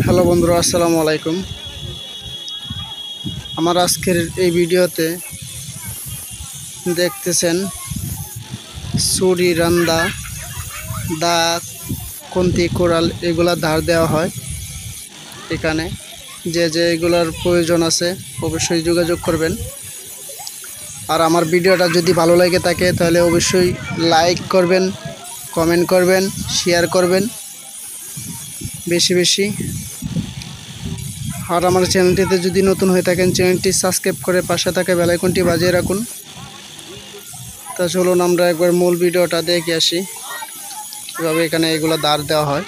Hello বন্ধুরা, আসসালামু আলাইকুম। আমার আজকের এই ভিডিওতে দেখতেছেন ছুরি, রান্দা, দা, খুন্তি, কোড়াল এগুলা ধার দেওয়া হয়। এখানে যে এগুলার প্রয়োজন আছে অবশ্যই যোগাযোগ করবেন। আর আমার ভিডিওটা যদি ভালো লাগে থাকে তাহলে অবশ্যই লাইক করবেন, কমেন্ট করবেন, শেয়ার করবেন বেশি বেশি। আর আমার চ্যানেলটিতে যদি নতুন হয়ে থাকেন চ্যানেলটি সাবস্ক্রাইব করে পাশে থাকা বেল আইকনটি বাজিয়ে রাখুন। তা চলুন আমরা একবার মূল ভিডিওটা দেখে আসি কীভাবে এখানে এগুলো ধার দেওয়া হয়।